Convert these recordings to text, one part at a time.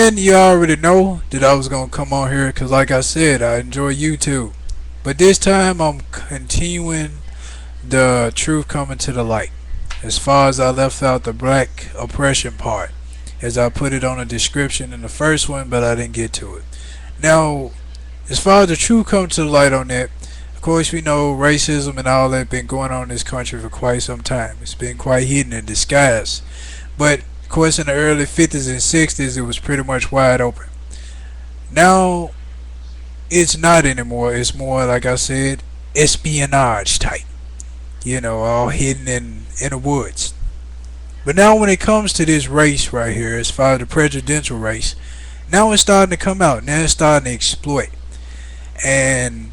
And you already know that I was going to come on here because, like I said, I enjoy YouTube. But this time I'm continuing the truth coming to the light. As far as I left out the black oppression part, as I put it on the description in the first one, but I didn't get to it. Now, as far as the truth coming to the light on that, of course, we know racism and all that been going on in this country for quite some time. It's been quite hidden and disguised. But, of course, in the early 50s and 60s, it was pretty much wide open. Now, it's not anymore. It's more, like I said, espionage type. All hidden in the woods. But now when it comes to this race right here, as far as the presidential race, now it's starting to come out. Now it's starting to exploit. And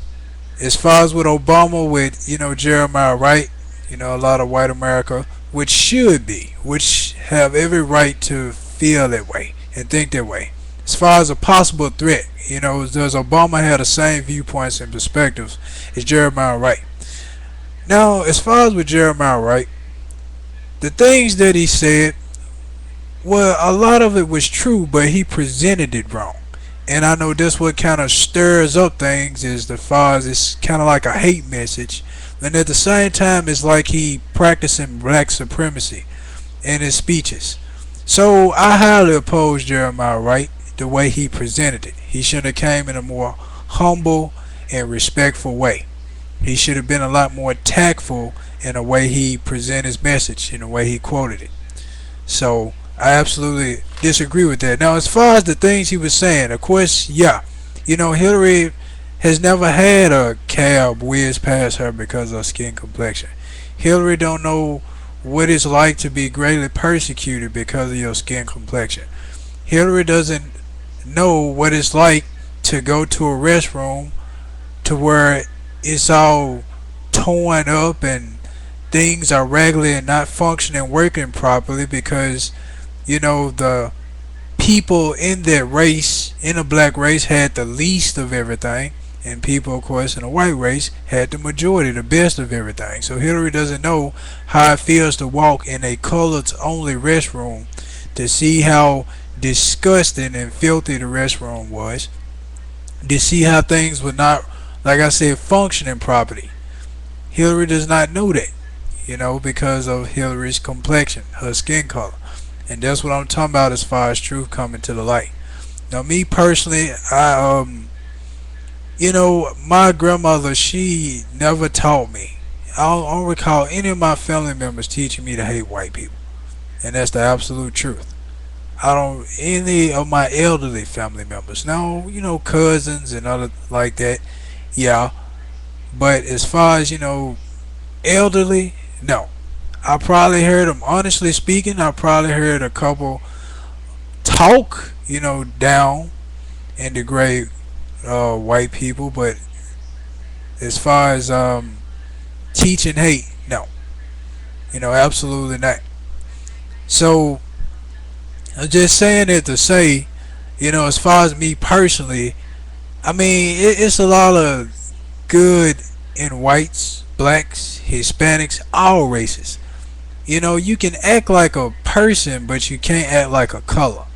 as far as with Obama, with Jeremiah Wright, a lot of white America, which have every right to feel that way and think that way. As far as a possible threat, does Obama have the same viewpoints and perspectives as Jeremiah Wright? Now, as far as with Jeremiah Wright, the things that he said, well, a lot of it was true, but he presented it wrong. And I know that's what kind of stirs up things, is the far as it's kind of like a hate message, and at the same time it's like he practicing black supremacy in his speeches. So I highly oppose Jeremiah Wright the way he presented it. He should have came in a more humble and respectful way. He should have been a lot more tactful in the way he presented his message, in the way he quoted it. So I absolutely disagree with that. Now, as far as the things he was saying, of course, yeah, Hillary has never had a cab whiz past her because of skin complexion. Hillary don't know what it's like to be greatly persecuted because of your skin complexion. Hillary doesn't know what it's like to go to a restroom to where it's all torn up and things are regularly and not functioning, working properly because the people in that race, in the black race, had the least of everything, and people, of course, in the white race had the majority, the best of everything. So Hillary doesn't know how it feels to walk in a colored-only restroom, to see how disgusting and filthy the restroom was, to see how things were not, like I said, functioning properly. Hillary does not know that, because of Hillary's complexion, her skin color. And that's what I'm talking about as far as truth coming to the light. Now, me personally, my grandmother, she never taught me. I don't recall any of my family members teaching me to hate white people. And that's the absolute truth. I don't, any of my elderly family members. Now, cousins and other like that, yeah. But as far as, elderly, no. I probably heard them, honestly speaking, I probably heard a couple talk, down and degrade white people, but as far as teaching hate, no. Absolutely not. So, I'm just saying it to say, as far as me personally, I mean, it's a lot of good in whites, blacks, Hispanics, all races. You can act like a person, but you can't act like a color.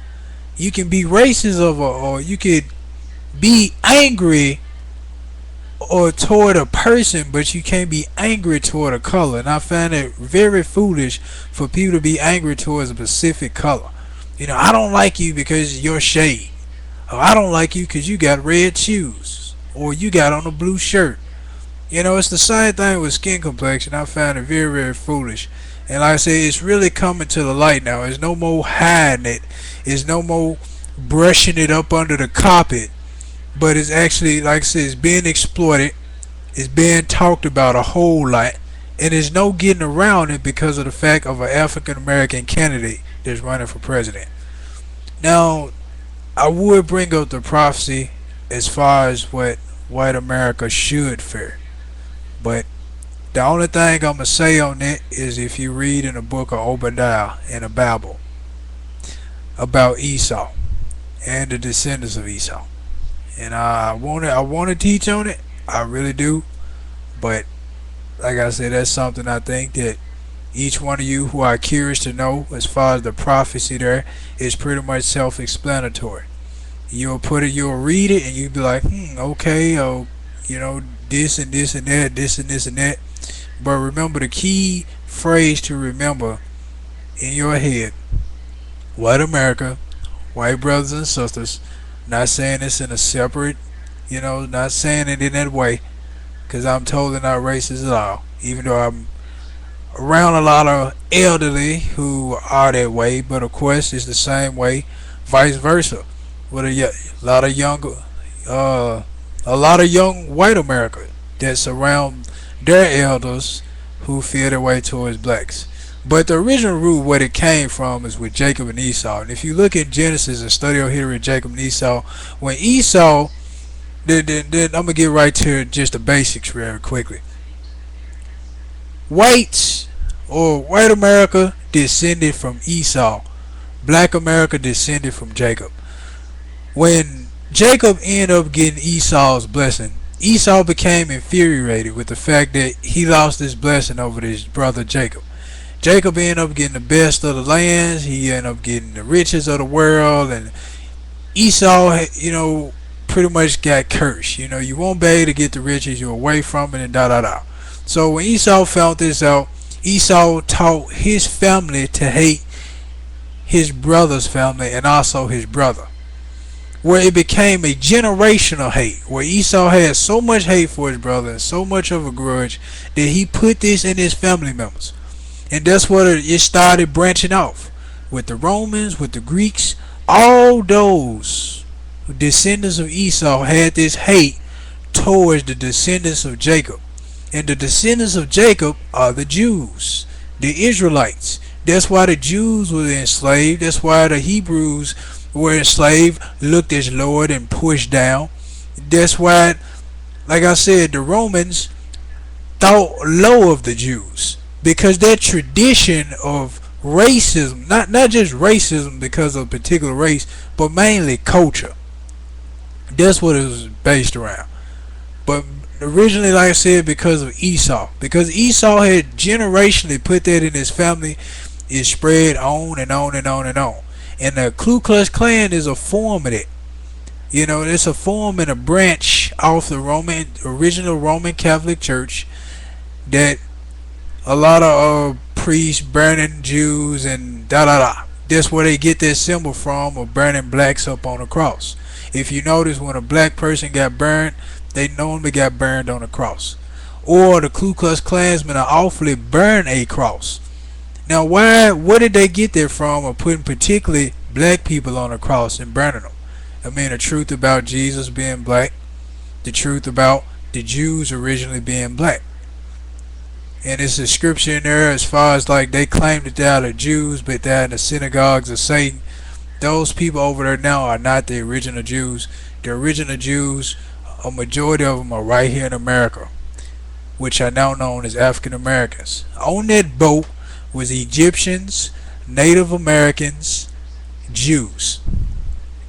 You can be racist or you could be angry or toward a person, but you can't be angry toward a color. And I find it very foolish for people to be angry towards a specific color. I don't like you because you're shade. Or I don't like you because you got red shoes. Or you got on a blue shirt. It's the same thing with skin complexion. I find it very, very foolish. And like I say, it's really coming to the light now. There's no more hiding it. There's no more brushing it up under the carpet. But it's actually, like I said, it's being exploited. It's being talked about a whole lot. And there's no getting around it because of the fact of an African American candidate that's running for president. Now, I would bring up the prophecy as far as what white America should fare. But the only thing I'm going to say on it is if you read in the book of Obadiah in the Bible about Esau and the descendants of Esau. And I want to teach on it. I really do. But like I said, that's something I think that Each one of you who are curious to know as far as the prophecy there is pretty much self-explanatory. You'll read it, and you'll be like, okay, oh, this and this and that, this and this and that. But remember the key phrase to remember in your head: white America, white brothers and sisters. Not saying this in a separate, not saying it in that way, because I'm totally not racist at all. Even though I'm around a lot of elderly who are that way, but of course it's the same way, vice versa. With lot of young, uh, a lot of young white America that's around their elders who feel their way towards blacks. But the original root, where it came from, is with Jacob and Esau. And if you look at Genesis and study over here with Jacob and Esau, when Esau, then I'm gonna get right to just the basics very quickly. Whites or white America descended from Esau. Black America descended from Jacob. When Jacob ended up getting Esau's blessing, Esau became infuriated with the fact that he lost his blessing over his brother Jacob. Jacob ended up getting the best of the lands. He ended up getting the riches of the world, and Esau, pretty much got cursed. You won't be able to get the riches. You're away from it, and da da da. So when Esau found this out, Esau taught his family to hate his brother's family and also his brother, where it became a generational hate, where Esau had so much hate for his brother and so much of a grudge that he put this in his family members. And that's what it started branching off with the Romans, with the Greeks. All those descendants of Esau had this hate towards the descendants of Jacob. And the descendants of Jacob are the Jews, the Israelites. That's why the Jews were enslaved. That's why the Hebrews were enslaved, looked as lowered and pushed down. That's why, like I said, the Romans thought low of the Jews, because their tradition of racism, not just racism because of a particular race, but mainly culture. That's what it was based around. But originally, like I said, because of Esau. Because Esau had generationally put that in his family, it spread on and on and on and on. And the Ku Klux Klan is a form of it. It's a form and a branch off the original Roman Catholic Church, that a lot of priests burning Jews and da da da. That's where they get their symbol from, of burning blacks up on a cross. If you notice, when a black person got burned, they normally got burned on a cross. Or the Ku Klux Klansmen are awfully burn a cross. Now, where did they get that from, of putting particularly black people on a cross and burning them? I mean, the truth about Jesus being black, the truth about the Jews originally being black. And it's a scripture in there as far as like they claim that they are the Jews, but they're in the synagogues of Satan. Those people over there now are not the original Jews. The original Jews, a majority of them are right here in America, which are now known as African Americans. On that boat was Egyptians, Native Americans, Jews.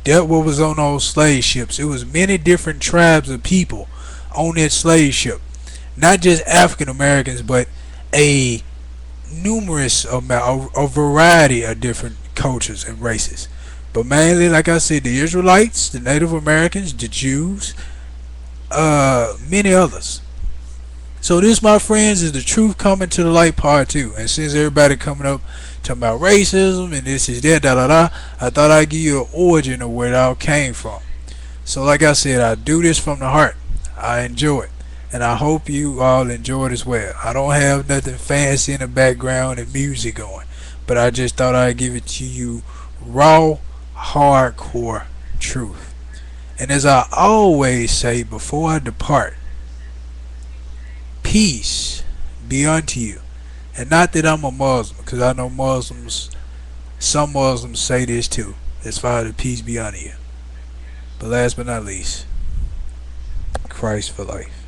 That what was on those slave ships. It was many different tribes of people on that slave ship. Not just African Americans, but a numerous amount, a variety of different cultures and races. But mainly, like I said, the Israelites, the Native Americans, the Jews, many others. So this, my friends, is the truth coming to the light part 2. And since everybody coming up talking about racism and this is that, da da da, I thought I'd give you an origin of where it all came from. So like I said, I do this from the heart. I enjoy it. And I hope you all enjoy it as well. I don't have nothing fancy in the background and music going, but I just thought I'd give it to you raw, hardcore truth. And as I always say before I depart, peace be unto you. And not that I'm a Muslim, because I know some Muslims say this too, as far as peace be unto you. But last but not least, Christ for life.